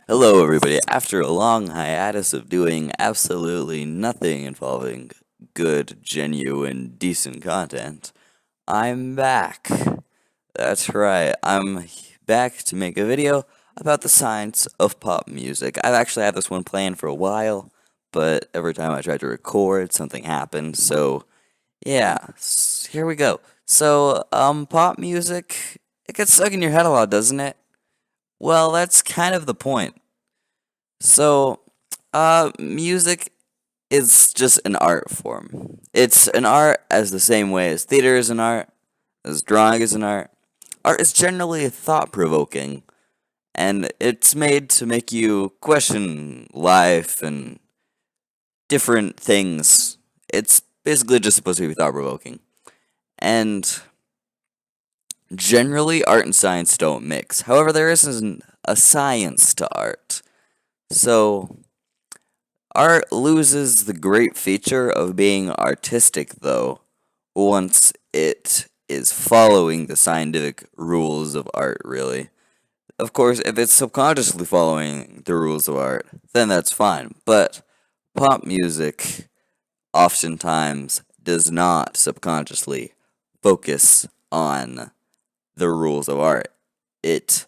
Hello, everybody. After a long hiatus of doing absolutely nothing involving good, genuine, decent content, I'm back. That's right, I'm back to make a video about the science of pop music. I've actually had this one planned for a while, but every time I tried to record, something happened, so yeah, here we go. Pop music, it gets stuck in your head a lot, doesn't it? Well, that's kind of the point. So, music is just an art form. It's an art as the same way as theater is an art, as drawing is an art. Art is generally thought provoking, and it's made to make you question life and different things. It's basically just supposed to be thought provoking. And generally, art and science don't mix. However, there isn't a science to art. So, art loses the great feature of being artistic, though, once it is following the scientific rules of art, really. Of course, if it's subconsciously following the rules of art, then that's fine. But pop music oftentimes does not subconsciously focus on the rules of art, it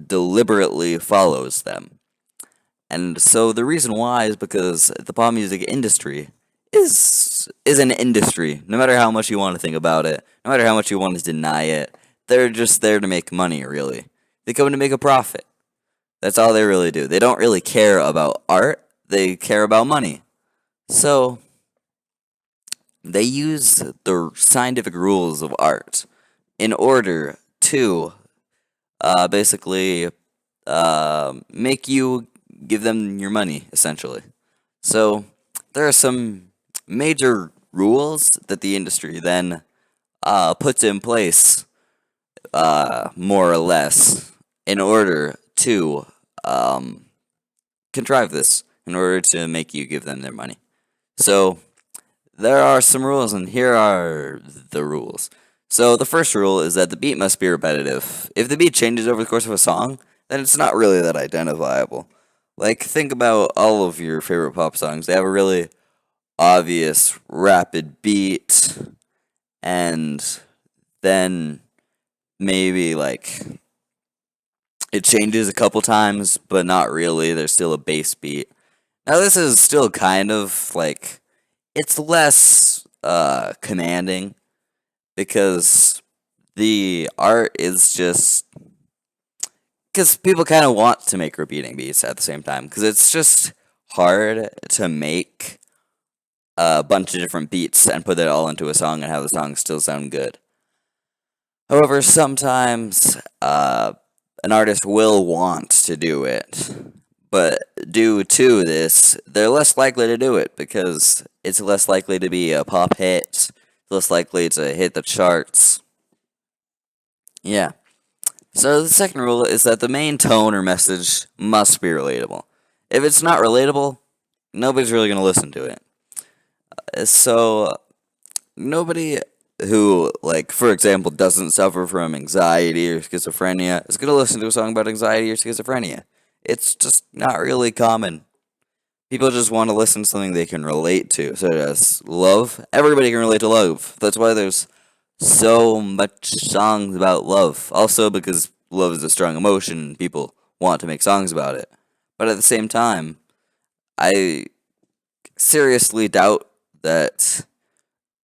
deliberately follows them. And so the reason why is because the pop music industry is an industry. No matter how much you want to think about it, no matter how much you want to deny it, they're just there to make money, really. They come to make a profit. That's all they really do. They don't really care about art, they care about money. So they use the scientific rules of art in order to basically make you give them your money, essentially. So there are some major rules that the industry then puts in place, more or less, in order to contrive this, in order to make you give them their money. So there are some rules, and here are the rules. So the first rule is that the beat must be repetitive. If the beat changes over the course of a song, then it's not really that identifiable. Like, think about all of your favorite pop songs. They have a really obvious rapid beat, and then maybe like it changes a couple times, but not really. There's still a bass beat. Now, this is still kind of like it's less commanding because the art is just because people kind of want to make repeating beats at the same time because it's just hard to make a bunch of different beats and put it all into a song and have the song still sound good. However, sometimes an artist will want to do it, but due to this, they're less likely to do it because it's less likely to be a pop hit, less likely to hit the charts. Yeah. So the second rule is that the main tone or message must be relatable. If it's not relatable, nobody's really going to listen to it. So nobody who, like, for example, doesn't suffer from anxiety or schizophrenia is going to listen to a song about anxiety or schizophrenia. It's just not really common. People just want to listen to something they can relate to. So as love, everybody can relate to love. That's why there's so much songs about love. Also because love is a strong emotion, people want to make songs about it. But at the same time, I seriously doubt that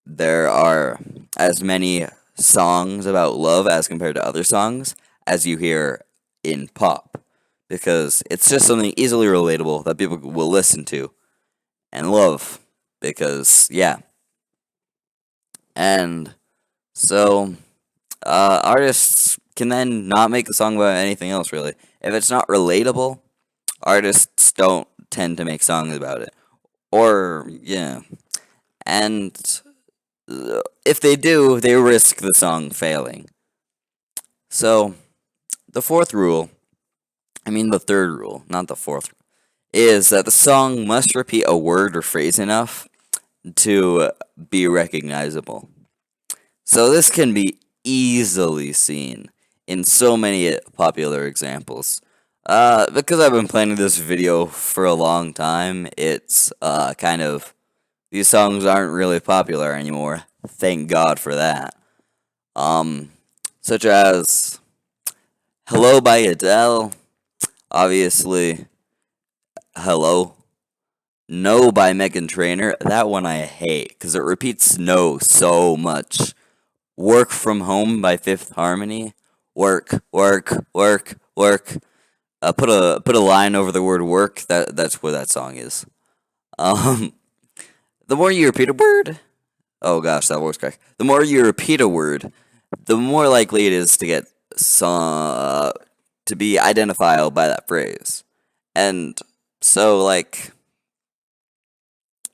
there are as many songs about love as compared to other songs as you hear in pop. Because it's just something easily relatable that people will listen to and love. Because, yeah. And so, artists can then not make a song about anything else, really. If it's not relatable, artists don't tend to make songs about it. Or, yeah. And if they do, they risk the song failing. So, the third rule, not the fourth, is that the song must repeat a word or phrase enough to be recognizable. So this can be easily seen in so many popular examples. Because I've been planning this video for a long time, it's kind of these songs aren't really popular anymore. Thank God for that. Um, Such as "Hello" by Adele, obviously. "Hello." "No" by Megan Trainor. That one I hate because it repeats "no" so much. "Work from Home" by Fifth Harmony. Work, work, work, work. Put a line over the word work. That's what that song is. Um, the more you repeat a word, oh gosh, that works correct. The more you repeat a word, the more likely it is to get to be identifiable by that phrase. And so, like,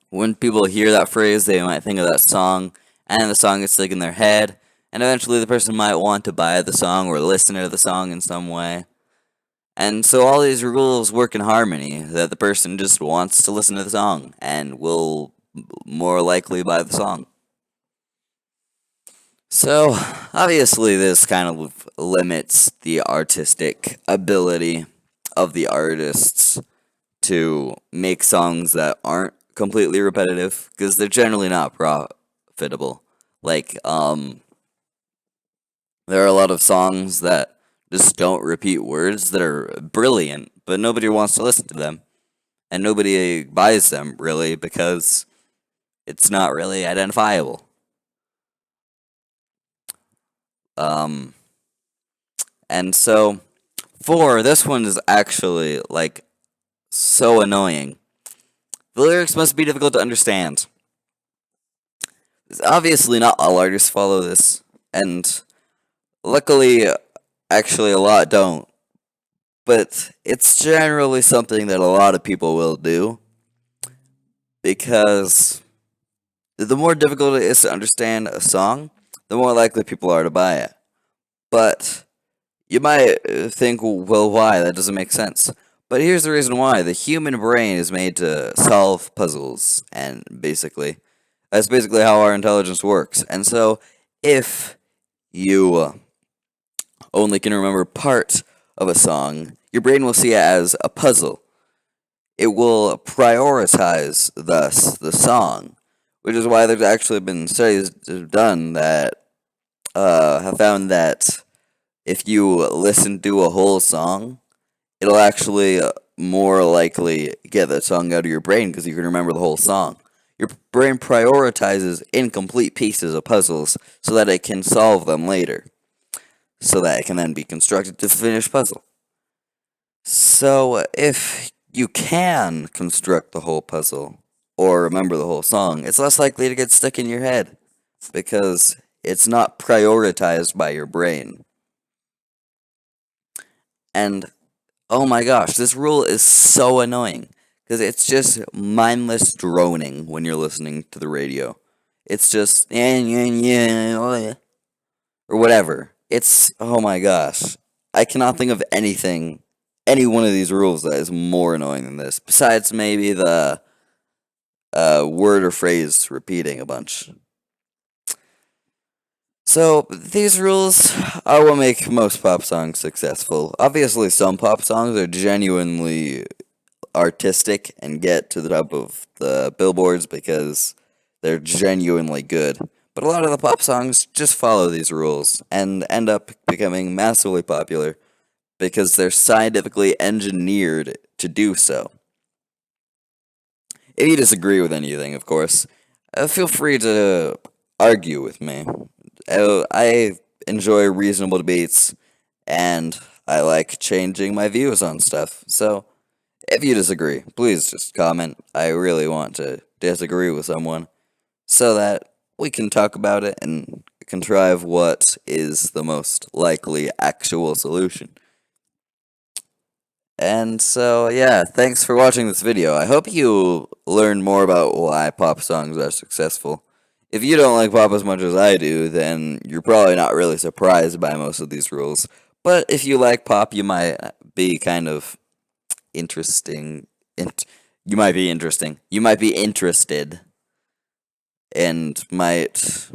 when people hear that phrase, they might think of that song, and the song gets stuck in their head, and eventually the person might want to buy the song or listen to the song in some way. And so all these rules work in harmony, that the person just wants to listen to the song and will more likely buy the song. So, obviously, this kind of limits the artistic ability of the artists to make songs that aren't completely repetitive, because they're generally not profitable. Like, there are a lot of songs that just don't repeat words that are brilliant, but nobody wants to listen to them. And nobody buys them, really, because it's not really identifiable. Um, and so, this one is actually, like, so annoying. The lyrics must be difficult to understand. Obviously, not all artists follow this, and luckily, actually, a lot don't. But it's generally something that a lot of people will do, because the more difficult it is to understand a song, the more likely people are to buy it. But you might think, well, why? That doesn't make sense. But here's the reason why. The human brain is made to solve puzzles, and that's basically how our intelligence works. And so, if you only can remember part of a song, your brain will see it as a puzzle. It will prioritize, thus, the song, which is why there's actually been studies done that have found that if you listen to a whole song, it'll actually more likely get that song out of your brain because you can remember the whole song. Your brain prioritizes incomplete pieces of puzzles so that it can solve them later, so that it can then be constructed to the finished puzzle. So, if you can construct the whole puzzle or remember the whole song, it's less likely to get stuck in your head because it's not prioritized by your brain. And oh my gosh, this rule is so annoying because it's just mindless droning when you're listening to the radio. It's just or whatever. It's oh my gosh. I cannot think of any one of these rules that is more annoying than this. Besides maybe the word or phrase repeating a bunch. So, these rules are what make most pop songs successful. Obviously, some pop songs are genuinely artistic and get to the top of the billboards because they're genuinely good. But a lot of the pop songs just follow these rules and end up becoming massively popular because they're scientifically engineered to do so. If you disagree with anything, of course, feel free to argue with me. I enjoy reasonable debates, and I like changing my views on stuff. So, if you disagree, please just comment. I really want to disagree with someone so that we can talk about it and contrive what is the most likely actual solution. And so, yeah, thanks for watching this video. I hope you learned more about why pop songs are successful. If you don't like pop as much as I do, then you're probably not really surprised by most of these rules. But if you like pop, you might be kind of interesting. You might be interesting. You might be interested and might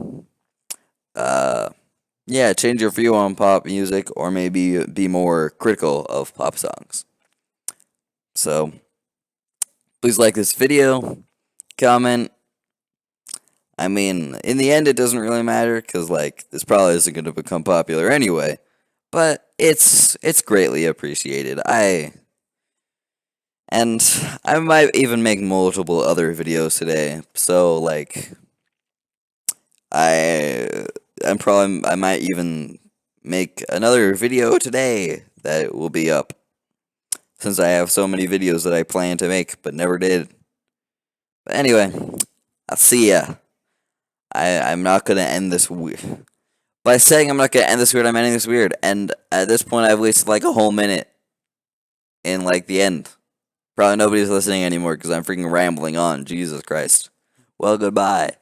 yeah, change your view on pop music, or maybe be more critical of pop songs. So, please like this video, comment. I mean, in the end, it doesn't really matter because like this probably isn't going to become popular anyway. But it's greatly appreciated. And I might even make multiple other videos today. So like I I might even make another video today that will be up since I have so many videos that I plan to make but never did. But anyway, I'll see ya. I'm not gonna end this weird. By saying I'm not gonna end this weird, I'm ending this weird. And at this point, I've wasted like a whole minute in like the end. Probably nobody's listening anymore because I'm freaking rambling on. Jesus Christ. Well, goodbye.